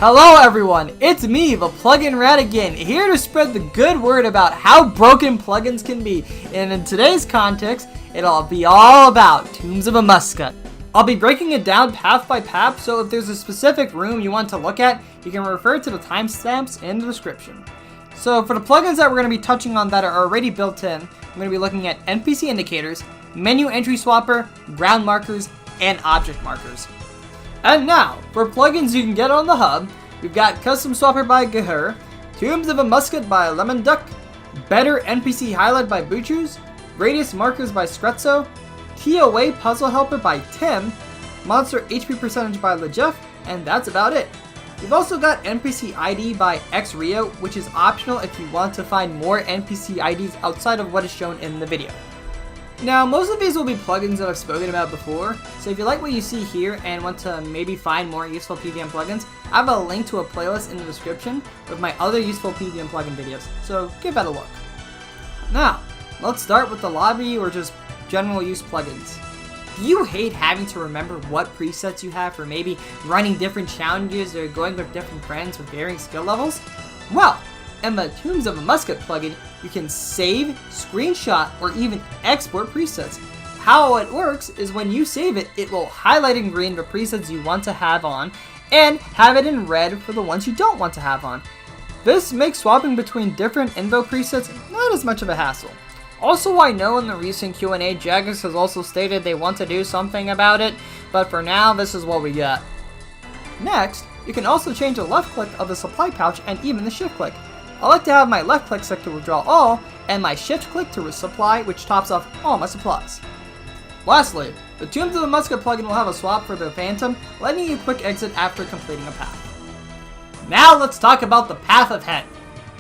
Hello everyone, it's me, the Plugin Rat again, here to spread the good word about how broken plugins can be. And in today's context, it'll be all about Tombs of Amascut. I'll be breaking it down path by path, so if there's a specific room you want to look at, you can refer to the timestamps in the description. So for the plugins that we're going to be touching on that are already built in, I'm going to be looking at NPC indicators, menu entry swapper, ground markers, and object markers. And now, for plugins you can get on the hub, we've got Custom Swapper by Gahur, Tombs of Amascut by Lemon Duck, Better NPC Highlight by Buchus, Radius Markers by Screzzo, TOA Puzzle Helper by Tim, Monster HP Percentage by LeJeff, and that's about it. We've also got NPC ID by XRio, which is optional if you want to find more NPC IDs outside of what is shown in the video. Now, most of these will be plugins that I've spoken about before, so if you like what you see here and want to maybe find more useful PVM plugins, I have a link to a playlist in the description with my other useful PVM plugin videos, so give that a look. Now, let's start with the lobby or just general use plugins. Do you hate having to remember what presets you have for maybe running different challenges or going with different friends with varying skill levels? Well, in the Tombs of Amascut plugin, you can save, screenshot, or even export presets. How it works is when you save it, it will highlight in green the presets you want to have on, and have it in red for the ones you don't want to have on. This makes swapping between different info presets not as much of a hassle. Also, I know in the recent Q&A, Jagex has also stated they want to do something about it, but for now, this is what we got. Next, you can also change the left click of the supply pouch and even the shift click. I like to have my left click set to withdraw all, and my shift click to resupply, which tops off all my supplies. Lastly, the Tombs of Amascut plugin will have a swap for the Phantom, letting you quick exit after completing a path. Now let's talk about the Path of Head.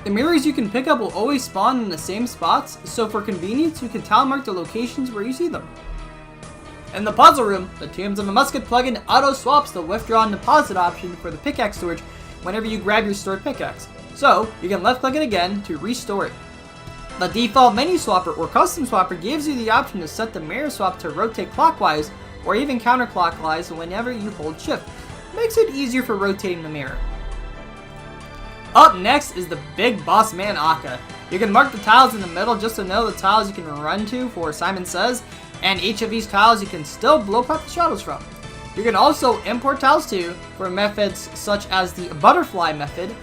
The mirrors you can pick up will always spawn in the same spots, so for convenience you can tile mark the locations where you see them. In the puzzle room, the Tombs of Amascut plugin auto swaps the withdraw and deposit option for the pickaxe storage whenever you grab your stored pickaxe. So, you can left click it again to restore it. The default menu swapper or custom swapper gives you the option to set the mirror swap to rotate clockwise or even counterclockwise whenever you hold shift. Makes it easier for rotating the mirror. Up next is the big boss man Akka. You can mark the tiles in the middle just to know the tiles you can run to for Simon Says, and each of these tiles you can still blow pop the shadows from. You can also import tiles too for methods such as the butterfly method.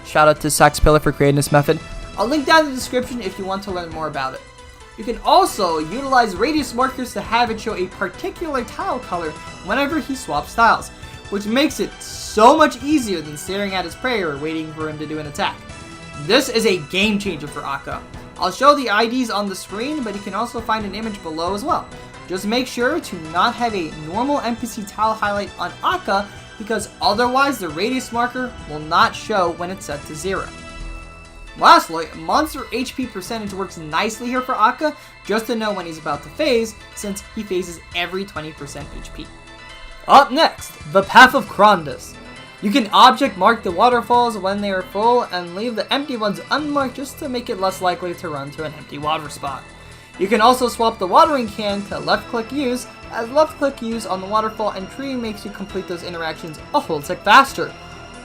Shout out to Saxpillar for creating this method. I'll link down in the description if you want to learn more about it. You can also utilize radius markers to have it show a particular tile color whenever he swaps tiles, which makes it so much easier than staring at his prey or waiting for him to do an attack. This is a game changer for Akka. I'll show the IDs on the screen, but you can also find an image below as well. Just make sure to not have a normal NPC tile highlight on Akka, because otherwise the radius marker will not show when it's set to 0. Lastly, monster HP percentage works nicely here for Akka, just to know when he's about to phase, since he phases every 20% HP. Up next, the Path of Krondus. You can object mark the waterfalls when they are full and leave the empty ones unmarked just to make it less likely to run to an empty water spot. You can also swap the watering can to left click use, as left click use on the waterfall and tree makes you complete those interactions a whole tick faster.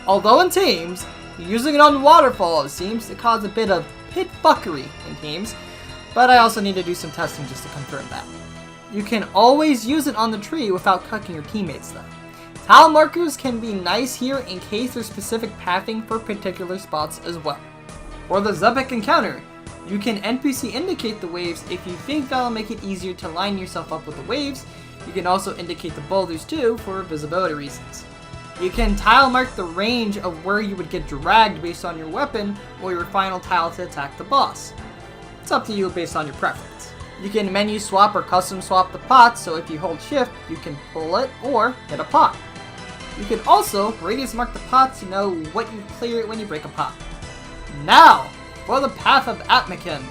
Although in teams, using it on waterfalls seems to cause a bit of pit fuckery in teams, but I also need to do some testing just to confirm that. You can always use it on the tree without cucking your teammates though. Tile markers can be nice here in case there's specific pathing for particular spots as well. For the Zepik encounter, you can NPC indicate the waves if you think that'll make it easier to line yourself up with the waves. You can also indicate the boulders too for visibility reasons. You can tile mark the range of where you would get dragged based on your weapon or your final tile to attack the boss. It's up to you based on your preference. You can menu swap or custom swap the pot, so if you hold shift, you can pull it or hit a pot. You can also radius mark the pot to know what you clear when you break a pot. Now, for the Path of Atmakin.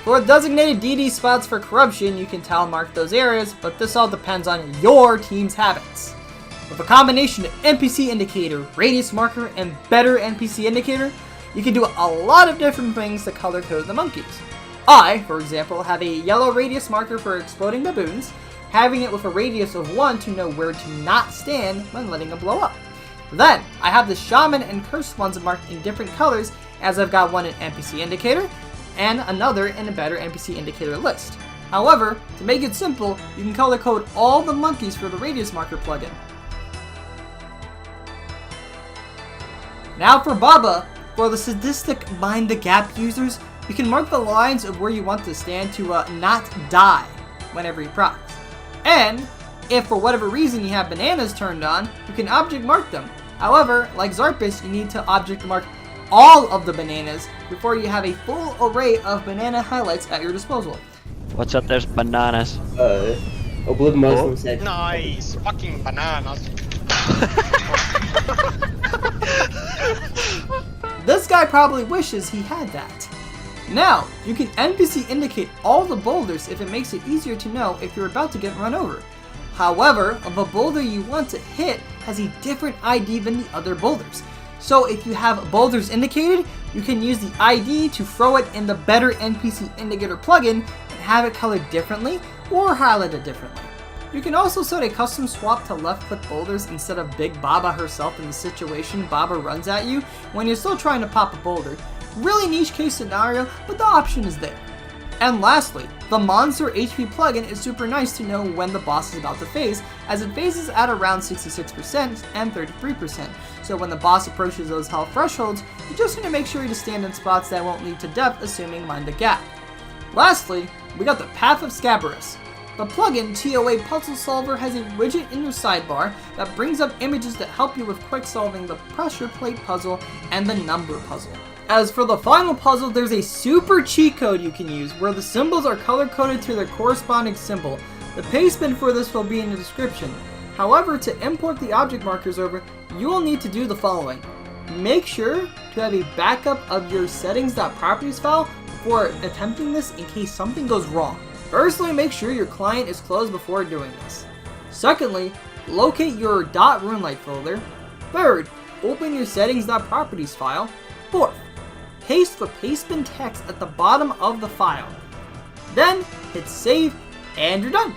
For designated DD spots for corruption, you can tile mark those areas, but this all depends on your team's habits. With a combination of NPC indicator, radius marker, and better NPC indicator, you can do a lot of different things to color code the monkeys. I, for example, have a yellow radius marker for exploding baboons, having it with a radius of 1 to know where to not stand when letting them blow up. Then, I have the Shaman and Cursed ones marked in different colors, as I've got one in NPC Indicator, and another in a better NPC Indicator list. However, to make it simple, you can color code all the monkeys for the Radius Marker plugin. Now for Baba, for the sadistic Mind the Gap users, you can mark the lines of where you want to stand to not die whenever he procs. And, if for whatever reason you have bananas turned on, you can object mark them. However, like Zarpus, you need to object mark all of the bananas before you have a full array of banana highlights at your disposal. What's up, there's bananas. Obliv Muslim said. Nice! Fucking bananas. This guy probably wishes he had that. Now, you can NPC indicate all the boulders if it makes it easier to know if you're about to get run over. However, the boulder you want to hit has a different ID than the other boulders. So if you have boulders indicated, you can use the ID to throw it in the better NPC Indicator plugin and have it colored differently or highlighted differently. You can also set a custom swap to left click boulders instead of Big Baba herself in the situation Baba runs at you when you're still trying to pop a boulder. Really niche case scenario, but the option is there. And lastly, the Monster HP plugin is super nice to know when the boss is about to phase, as it phases at around 66% and 33%. So when the boss approaches those health thresholds, you just need to make sure to stand in spots that won't lead to death, assuming Mind the Gap. Lastly, we got the Path of Scabarus. The plugin TOA Puzzle Solver has a widget in your sidebar that brings up images that help you with quick solving the pressure plate puzzle and the number puzzle. As for the final puzzle, there's a super cheat code you can use where the symbols are color coded to their corresponding symbol. The pastebin for this will be in the description. However, to import the object markers over, you will need to do the following. Make sure to have a backup of your settings.properties file before attempting this in case something goes wrong. Firstly, make sure your client is closed before doing this. Secondly, locate your .runelite folder. Third, open your settings.properties file. Fourth, paste the pastebin text at the bottom of the file. Then, hit save, and you're done.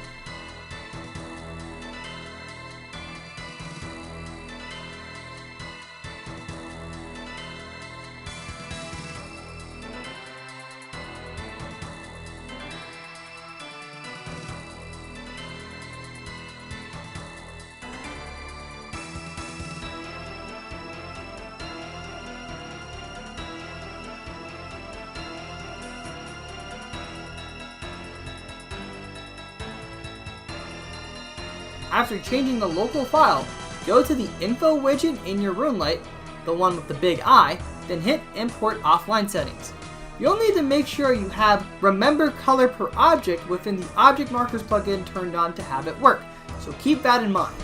After changing the local file, go to the info widget in your runelite, the one with the big I, then hit import offline settings. You'll need to make sure you have remember color per object within the object markers plugin turned on to have it work, so keep that in mind.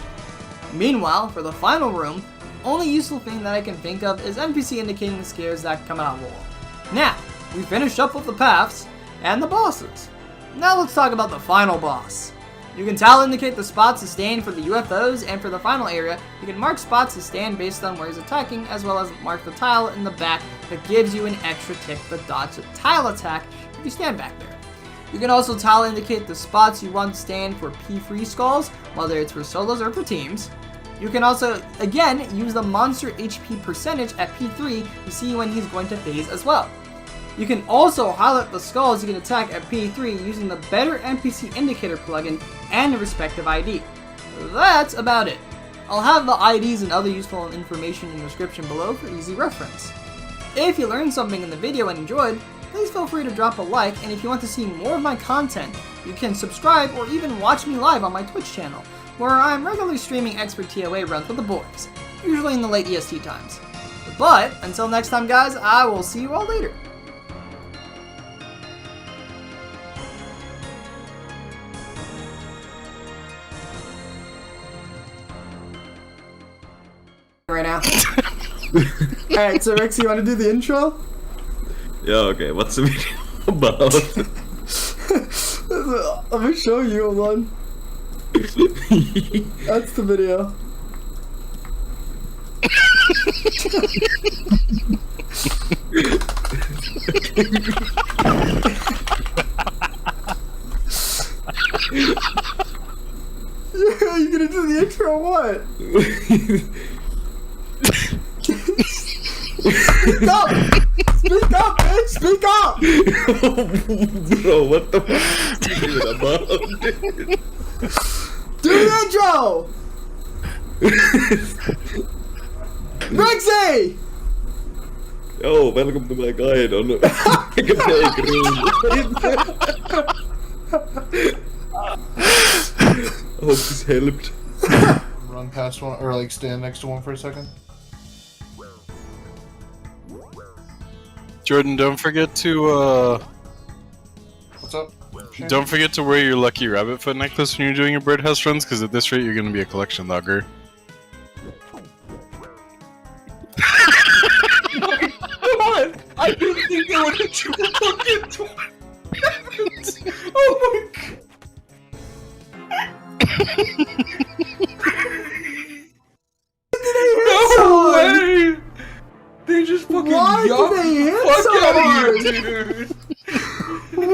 Meanwhile, for the final room, the only useful thing that I can think of is NPC indicating the scares that come out of the wall. Now, we finished up with the paths and the bosses. Now let's talk about the final boss. You can tile indicate the spots to stand for the UFOs, and for the final area, you can mark spots to stand based on where he's attacking, as well as mark the tile in the back that gives you an extra tick that dodge a tile attack if you stand back there. You can also tile indicate the spots you want to stand for P3 skulls, whether it's for solos or for teams. You can also, again, use the monster HP percentage at P3 to see when he's going to phase as well. You can also highlight the skulls you can attack at P3 using the Better NPC Indicator plugin and the respective ID. That's about it. I'll have the IDs and other useful information in the description below for easy reference. If you learned something in the video and enjoyed, please feel free to drop a like, and if you want to see more of my content, you can subscribe or even watch me live on my Twitch channel, where I'm regularly streaming expert TOA runs with the boys, usually in the late EST times. But, until next time guys, I will see you all later. Right now. Alright, so Rex, you want to do the intro? Yeah, okay, what's the video about? Let me show you, hold on. That's the video. Yeah, you gonna do the intro or what? Speak up! Speak up, bitch! Speak up! Bro, what the fuck is you doing about it? Do the intro! Rexy! Yo, welcome to my guide on Pick a Take Room. I hope this helped. Run past one, or like stand next to one for a second. Jordan, don't forget to What's up? Shane? don't forget to wear your lucky rabbit foot necklace when you're doing your birdhouse runs, because at this rate you're gonna be a collection logger. I didn't think they would hit you fucking twice. Oh my god. No way! They just fucking Why yanked did they the hit fuck so out hard? of you, dude.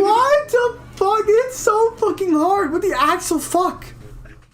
What the fuck? It's so fucking hard. What the actual fuck?